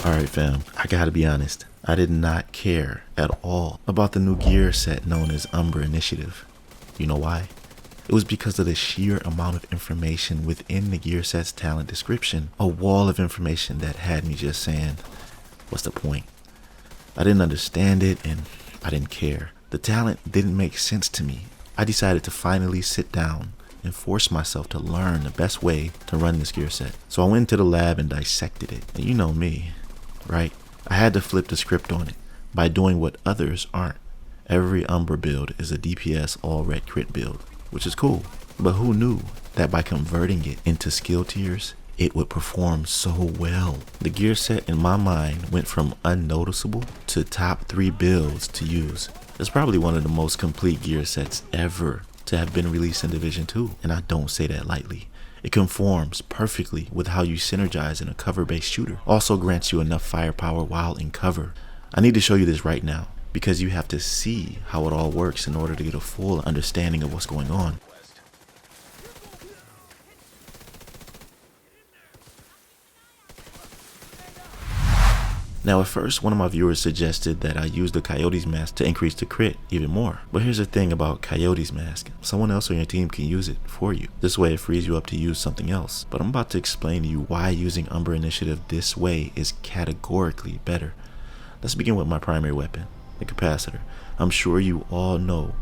Alright fam, I gotta be honest, I did not care at all about the new gear set known as Umbra Initiative. You know why? It was because of the sheer amount of information within the gear set's talent description, a wall of information that had me just saying, what's the point? I didn't understand it and I didn't care. The talent didn't make sense to me. I decided to finally sit down and force myself to learn the best way to run this gear set. So I went to the lab and dissected it. And you know me, right? I had to flip the script on it by doing what others aren't. Every Umbra build is a DPS all red crit build, which is cool. But who knew that by converting it into skill tiers, it would perform so well? The gear set in my mind went from unnoticeable to top 3 builds to use. It's probably one of the most complete gear sets ever to have been released in Division 2, and I don't say that lightly. It conforms perfectly with how you synergize in a cover-based shooter. Also grants you enough firepower while in cover. I need to show you this right now, because you have to see how it all works in order to get a full understanding of what's going on. Now at first, one of my viewers suggested that I use the Coyote's mask to increase the crit even more. But here's the thing about Coyote's mask. Someone else on your team can use it for you. This way it frees you up to use something else. But I'm about to explain to you why using Umbra Initiative this way is categorically better. Let's begin with my primary weapon, the capacitor. I'm sure you all know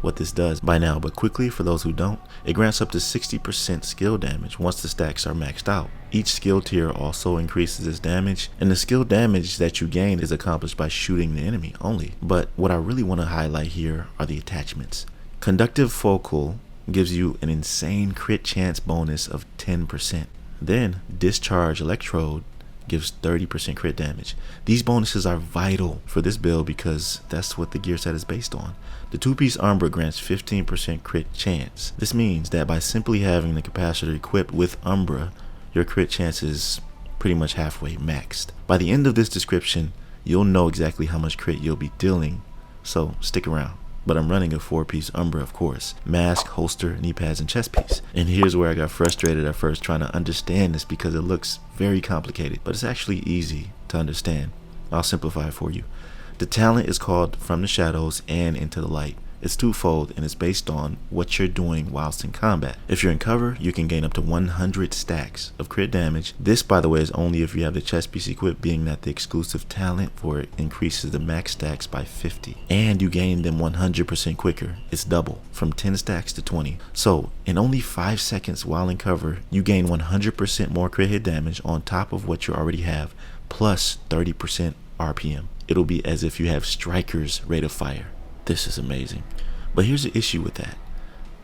what this does by now, but quickly for those who don't, it grants up to 60% skill damage once the stacks are maxed out. Each skill tier also increases its damage, and the skill damage that you gain is accomplished by shooting the enemy only. But what I really want to highlight here are the attachments. Conductive Focal gives you an insane crit chance bonus of 10%. Then Discharge Electrode gives 30% crit damage. These bonuses are vital for this build because that's what the gear set is based on. The 2-piece Umbra grants 15% crit chance. This means that by simply having the capacitor equipped with Umbra, your crit chance is pretty much halfway maxed. By the end of this description, you'll know exactly how much crit you'll be dealing, so stick around. But I'm running a 4-piece Umbra, of course. Mask, holster, knee pads, and chest piece. And here's where I got frustrated at first trying to understand this because it looks very complicated, but it's actually easy to understand. I'll simplify it for you. The talent is called From the Shadows and Into the Light. It's twofold and it's based on what you're doing whilst in combat. If you're in cover, you can gain up to 100 stacks of crit damage. This, by the way, is only if you have the chest piece equipped, being that the exclusive talent for it increases the max stacks by 50. And you gain them 100% quicker. It's double, from 10 stacks to 20. So, in only 5 seconds while in cover, you gain 100% more crit hit damage on top of what you already have, plus 30% RPM. It'll be as if you have Striker's rate of fire. This is amazing. But here's the issue with that.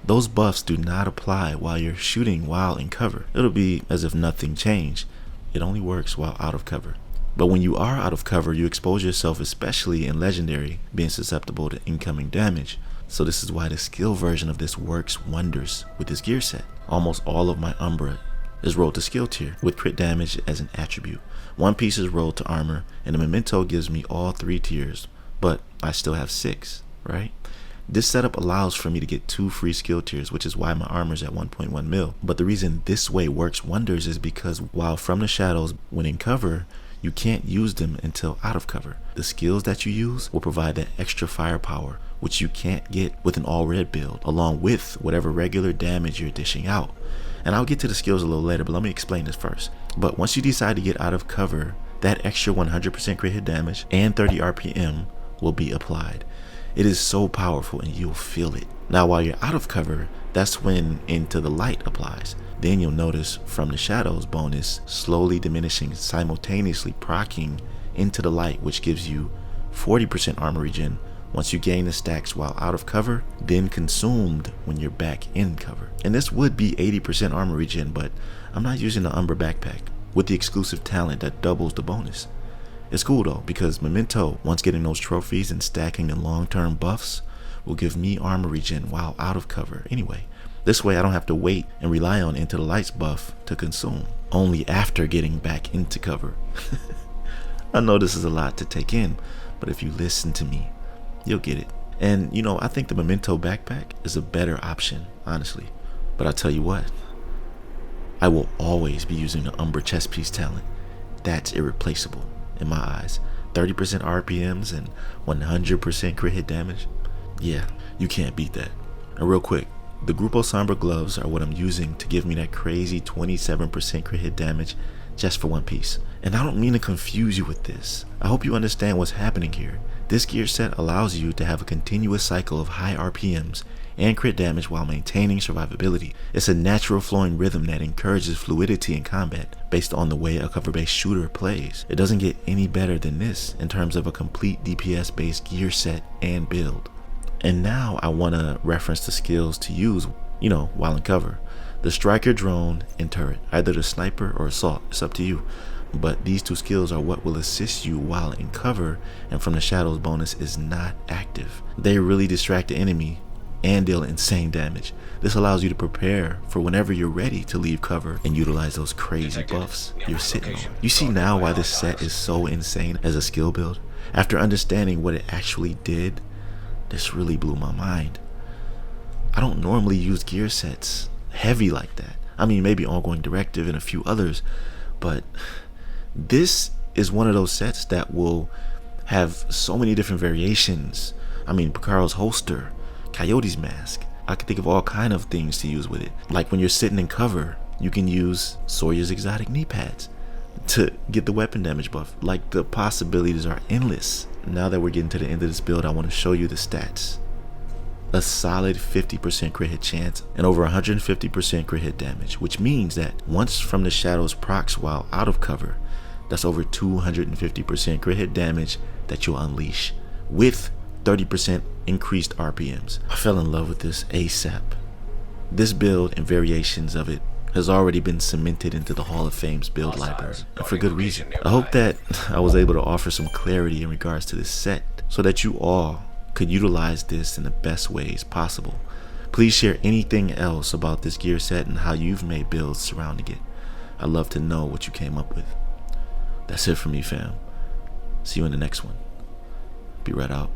Those buffs do not apply while you're shooting while in cover. It'll be as if nothing changed. It only works while out of cover. But when you are out of cover, you expose yourself, especially in Legendary, being susceptible to incoming damage. So this is why the skill version of this works wonders with this gear set. Almost all of my Umbra is rolled to skill tier with crit damage as an attribute. 1 piece is rolled to armor, and the memento gives me all 3 tiers, but I still have 6. Right? This setup allows for me to get 2 free skill tiers, which is why my armor is at 1.1 mil. But the reason this way works wonders is because while From the Shadows, when in cover, you can't use them until out of cover. The skills that you use will provide that extra firepower, which you can't get with an all red build, along with whatever regular damage you're dishing out. And I'll get to the skills a little later, but let me explain this first. But once you decide to get out of cover, that extra 100% crit hit damage and 30 RPM will be applied. It is so powerful and you'll feel it. Now while you're out of cover, that's when Into the Light applies. Then you'll notice From the Shadows bonus slowly diminishing, simultaneously proccing Into the Light, which gives you 40% armor regen once you gain the stacks while out of cover, then consumed when you're back in cover. And this would be 80% armor regen, but I'm not using the Umbra backpack with the exclusive talent that doubles the bonus. It's cool though, because Memento, once getting those trophies and stacking in long-term buffs, will give me armor regen while out of cover anyway. This way I don't have to wait and rely on Into the Light's buff to consume, only after getting back into cover. I know this is a lot to take in, but if you listen to me, you'll get it. And you know, I think the Memento backpack is a better option, honestly. But I tell you what, I will always be using the Umbra chest piece talent. That's irreplaceable. in my eyes. 30% RPMs and 100% crit hit damage. Yeah, you can't beat that. And real quick, the Grupo Sombra gloves are what I'm using to give me that crazy 27% crit hit damage just for one piece. And I don't mean to confuse you with this. I hope you understand what's happening here. This gear set allows you to have a continuous cycle of high RPMs and crit damage while maintaining survivability. It's a natural flowing rhythm that encourages fluidity in combat based on the way a cover-based shooter plays. It doesn't get any better than this in terms of a complete DPS based gear set and build. And now I want to reference the skills to use, while in cover. The striker, drone, and turret, either the sniper or assault, it's up to you. But these two skills are what will assist you while in cover, and from the shadows bonus is not active. They really distract the enemy and deal insane damage. This allows you to prepare for whenever you're ready to leave cover and utilize those crazy buffs you're sitting on. You see now why this set is so insane as a skill build? After understanding what it actually did, this really blew my mind. I don't normally use gear sets heavy like that. I mean, maybe Ongoing Directive and a few others, but this is one of those sets that will have so many different variations. I mean, Picaro's holster, Coyote's mask. I could think of all kind of things to use with it. Like when you're sitting in cover, you can use Sawyer's exotic knee pads to get the weapon damage buff. Like, the possibilities are endless. Now that we're getting to the end of this build, I want to show you the stats. A solid 50% crit hit chance and over 150% crit hit damage, which means that once from the shadows procs while out of cover, that's over 250% crit hit damage that you'll unleash with 30% increased RPMs. I fell in love with this ASAP. This build and variations of it has already been cemented into the Hall of Fame's build library, and for good reason. I hope that I was able to offer some clarity in regards to this set so that you all could utilize this in the best ways possible. Please share anything else about this gear set and how you've made builds surrounding it. I'd love to know what you came up with. That's it for me, fam. See you in the next one. Be right out.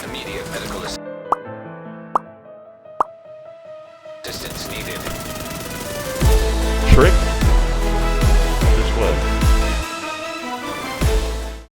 Immediate medical assistance needed. Trick.